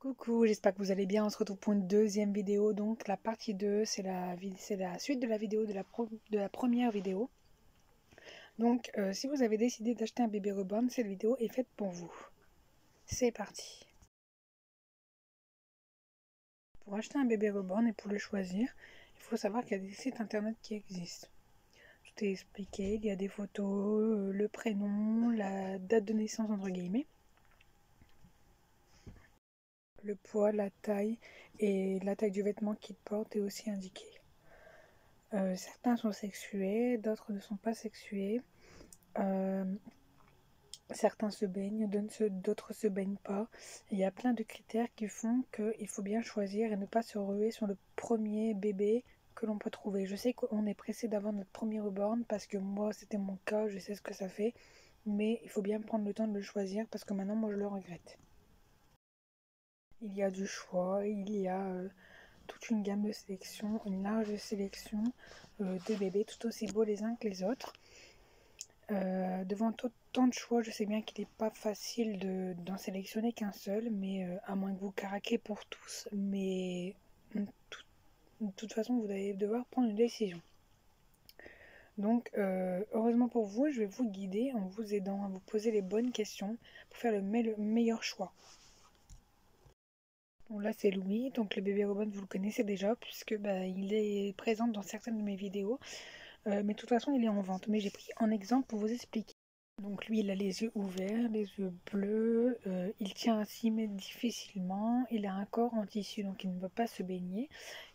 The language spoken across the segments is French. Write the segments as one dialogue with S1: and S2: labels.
S1: Coucou, j'espère que vous allez bien. On se retrouve pour une deuxième vidéo. Donc la partie 2, c'est la suite de la vidéo de la première vidéo. Donc si vous avez décidé d'acheter un bébé reborn, cette vidéo est faite pour vous. C'est parti. Pour acheter un bébé reborn et pour le choisir, il faut savoir qu'il y a des sites internet qui existent. Tout est expliqué, il y a des photos, le prénom, la date de naissance entre guillemets, le poids, la taille et la taille du vêtement qu'il porte est aussi indiqué. Certains sont sexués, d'autres ne sont pas sexués. Certains se baignent, d'autres se baignent pas. Il y a plein de critères qui font qu'il faut bien choisir et ne pas se ruer sur le premier bébé que l'on peut trouver. Je sais qu'on est pressé d'avoir notre premier reborn parce que moi c'était mon cas, je sais ce que ça fait. Mais il faut bien prendre le temps de le choisir parce que maintenant moi je le regrette. Il y a du choix, il y a toute une gamme de sélection, une large sélection de bébés tout aussi beaux les uns que les autres. Devant tant de choix, je sais bien qu'il n'est pas facile d'en sélectionner qu'un seul, mais à moins que vous craquez pour tous, mais de toute façon vous allez devoir prendre une décision. Donc heureusement pour vous, je vais vous guider en vous aidant à vous poser les bonnes questions pour faire le meilleur choix. Bon là c'est Louis, donc le bébé robot vous le connaissez déjà puisque il est présent dans certaines de mes vidéos, mais de toute façon il est en vente, mais j'ai pris en exemple pour vous expliquer. Donc lui il a les yeux ouverts, les yeux bleus, il tient assis mais difficilement, il a un corps en tissu donc il ne peut pas se baigner,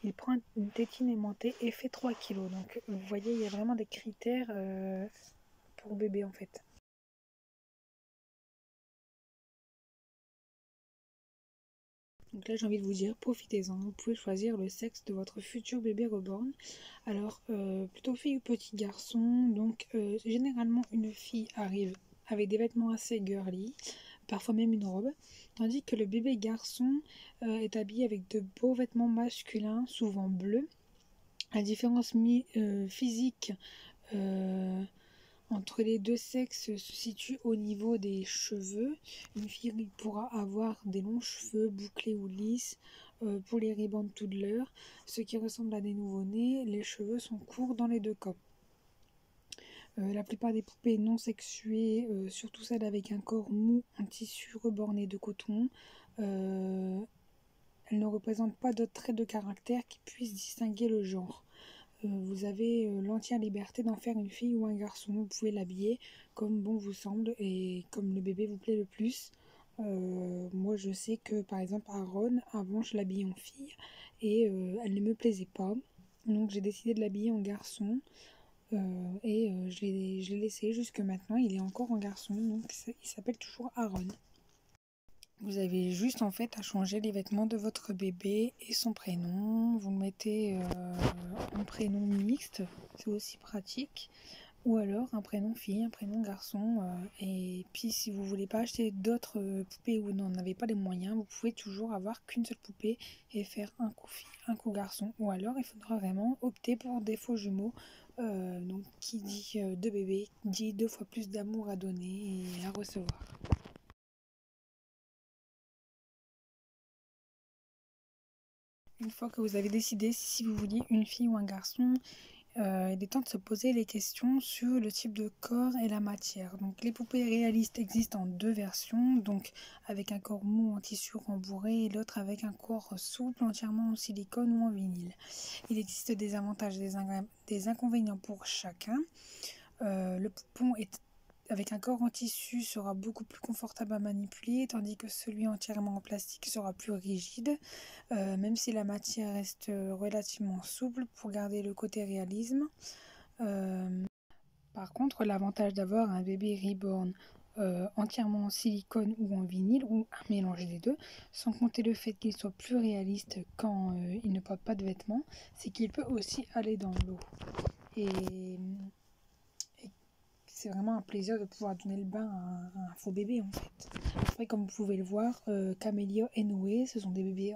S1: il prend une tétine aimantée et fait 3 kg, donc vous voyez il y a vraiment des critères pour bébé en fait. Donc là j'ai envie de vous dire, profitez-en, vous pouvez choisir le sexe de votre futur bébé reborn. Alors plutôt fille ou petit garçon, donc généralement une fille arrive avec des vêtements assez girly, parfois même une robe, tandis que le bébé garçon est habillé avec de beaux vêtements masculins, souvent bleus. La différence physique entre les deux sexes se situe au niveau des cheveux. Une fille pourra avoir des longs cheveux bouclés ou lisses, pour les ribans toddler, ce qui ressemble à des nouveau-nés. Les cheveux sont courts dans les deux cas. La plupart des poupées non sexuées, surtout celles avec un corps mou en tissu reborné de coton, elles ne représentent pas d'autres traits de caractère qui puissent distinguer le genre. Vous avez l'entière liberté d'en faire une fille ou un garçon. Vous pouvez l'habiller comme bon vous semble et comme le bébé vous plaît le plus. Moi je sais que par exemple Aaron, avant je l'habillais en fille et elle ne me plaisait pas. Donc j'ai décidé de l'habiller en garçon. Je l'ai laissé jusque maintenant, il est encore en garçon, donc il s'appelle toujours Aaron. Vous avez juste en fait à changer les vêtements de votre bébé et son prénom. Vous le mettez en prénom mixte, c'est aussi pratique. Ou alors un prénom fille, un prénom garçon. Et puis si vous voulez pas acheter d'autres poupées ou n'en avez pas les moyens, vous pouvez toujours avoir qu'une seule poupée et faire un coup fille, un coup garçon. Ou alors il faudra vraiment opter pour des faux jumeaux. Donc qui dit deux bébés dit 2 fois plus d'amour à donner et à recevoir. Une fois que vous avez décidé si vous vouliez une fille ou un garçon, il est temps de se poser les questions sur le type de corps et la matière. Donc les poupées réalistes existent en 2 versions, donc avec un corps mou en tissu rembourré et l'autre avec un corps souple entièrement en silicone ou en vinyle. Il existe des avantages et des inconvénients pour chacun. Le poupon avec un corps en tissu sera beaucoup plus confortable à manipuler, tandis que celui entièrement en plastique sera plus rigide, même si la matière reste relativement souple pour garder le côté réalisme. Par contre, l'avantage d'avoir un bébé reborn entièrement en silicone ou en vinyle, ou un mélange des deux, sans compter le fait qu'il soit plus réaliste quand il ne porte pas de vêtements, c'est qu'il peut aussi aller dans l'eau. Et c'est vraiment un plaisir de pouvoir donner le bain à un faux bébé en fait. Après, comme vous pouvez le voir, Camélia et Noé, ce sont des bébés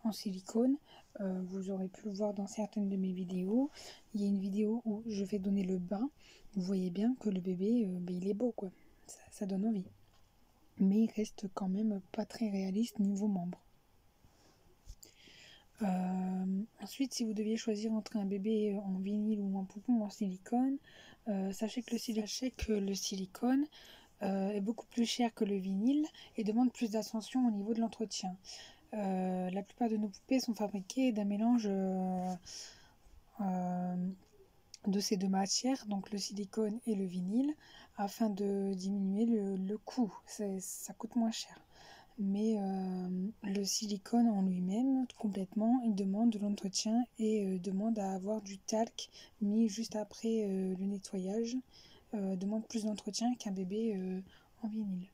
S1: en silicone. Vous aurez pu le voir dans certaines de mes vidéos. Il y a une vidéo où je vais donner le bain. Vous voyez bien que le bébé, il est beau quoi. Ça donne envie. mais il reste quand même pas très réaliste niveau membre. Ensuite, si vous deviez choisir entre un bébé en vinyle ou un poupon en silicone, sachez que le silicone est beaucoup plus cher que le vinyle et demande plus d'attention au niveau de l'entretien. La plupart de nos poupées sont fabriquées d'un mélange de ces deux matières, donc le silicone et le vinyle, afin de diminuer le coût. Ça coûte moins cher. Mais le silicone en lui-même, complètement, il demande de l'entretien et demande à avoir du talc mis juste après le nettoyage. Demande plus d'entretien qu'un bébé en vinyle.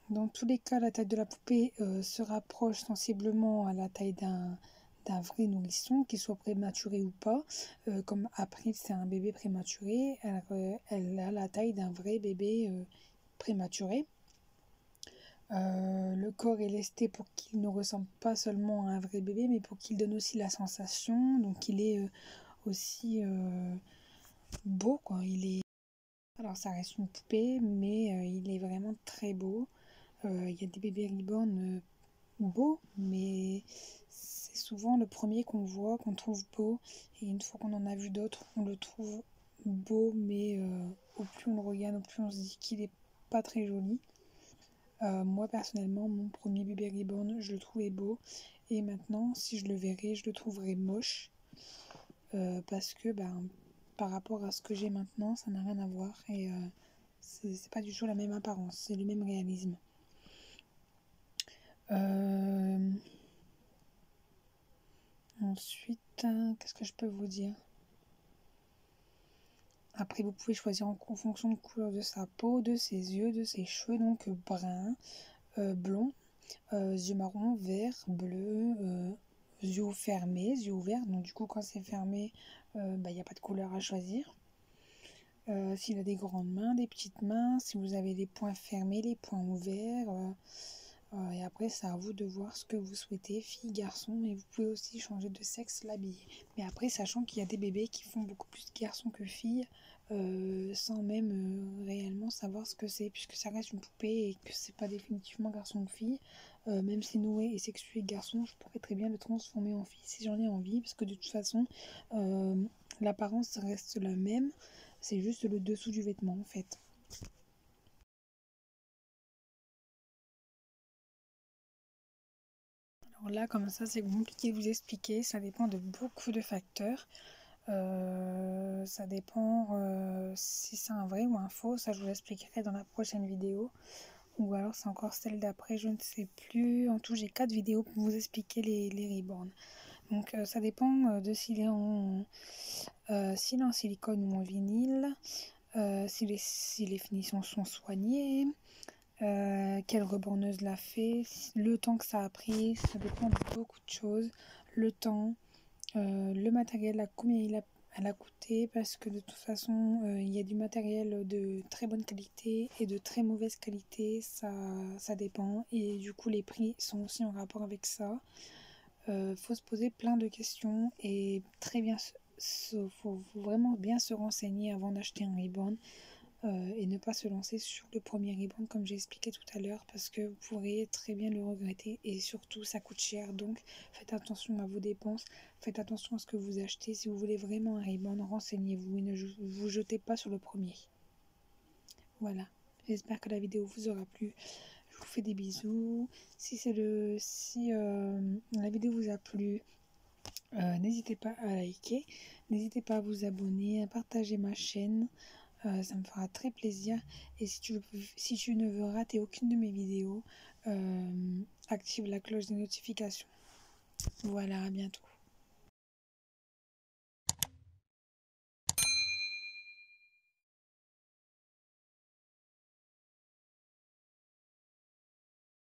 S1: Dans tous les cas, la taille de la poupée se rapproche sensiblement à la taille d'un vrai nourrisson, qu'il soit prématuré ou pas. Comme April, c'est un bébé prématuré, elle a la taille d'un vrai bébé prématuré. Le corps est lesté pour qu'il ne ressemble pas seulement à un vrai bébé, mais pour qu'il donne aussi la sensation. Donc il est aussi beau, quoi. Alors ça reste une poupée, mais il est vraiment très beau. Il y a des bébés reborn beaux, mais c'est souvent le premier qu'on voit, qu'on trouve beau. Et une fois qu'on en a vu d'autres, on le trouve beau, mais au plus on le regarde, au plus on se dit qu'il est pas très joli. Moi personnellement, mon premier bébé reborn, je le trouvais beau. Et maintenant, si je le verrais, je le trouverais moche. Parce que par rapport à ce que j'ai maintenant, ça n'a rien à voir. Et c'est pas du tout la même apparence, c'est le même réalisme. Ensuite, qu'est-ce que je peux vous dire? Après, vous pouvez choisir en fonction de la couleur de sa peau, de ses yeux, de ses cheveux, donc brun, blond, yeux marron, vert, bleu, yeux fermés, yeux ouverts. Donc du coup, quand c'est fermé, il n'y a pas de couleur à choisir. S'il a des grandes mains, des petites mains, si vous avez les poings fermés, les poings ouverts. Et après, c'est à vous de voir ce que vous souhaitez, fille, garçon, et vous pouvez aussi changer de sexe, l'habiller. Mais après, sachant qu'il y a des bébés qui font beaucoup plus garçons que filles, sans même réellement savoir ce que c'est, puisque ça reste une poupée et que c'est pas définitivement garçon ou fille. Même si Noé est sexué garçon, je pourrais très bien le transformer en fille si j'en ai envie, parce que de toute façon, l'apparence reste la même, c'est juste le dessous du vêtement en fait. Alors là, comme ça, c'est compliqué de vous expliquer. Ça dépend de beaucoup de facteurs. Ça dépend si c'est un vrai ou un faux. Ça, je vous l'expliquerai dans la prochaine vidéo. Ou alors, c'est encore celle d'après, je ne sais plus. En tout, j'ai 4 vidéos pour vous expliquer les reborn. Donc, ça dépend de s'il est en silicone ou en vinyle. Si les finitions sont soignées. Quelle reborneuse l'a fait, le temps que ça a pris, ça dépend de beaucoup de choses. Le temps, le matériel, combien elle a coûté, parce que de toute façon, il y a du matériel de très bonne qualité et de très mauvaise qualité, ça dépend. Et du coup, les prix sont aussi en rapport avec ça. Faut se poser plein de questions et très bien, faut vraiment bien se renseigner avant d'acheter un reborn. Et ne pas se lancer sur le premier reborn comme j'ai expliqué tout à l'heure, parce que vous pourriez très bien le regretter et surtout ça coûte cher. Donc faites attention à vos dépenses, faites attention à ce que vous achetez. Si vous voulez vraiment un reborn, renseignez-vous et ne vous jetez pas sur le premier. Voilà, j'espère que la vidéo vous aura plu. Je vous fais des bisous. Si la vidéo vous a plu, n'hésitez pas à liker, n'hésitez pas à vous abonner, à partager ma chaîne. Ça me fera très plaisir. Et si tu ne veux rater aucune de mes vidéos, active la cloche des notifications. Voilà, à bientôt.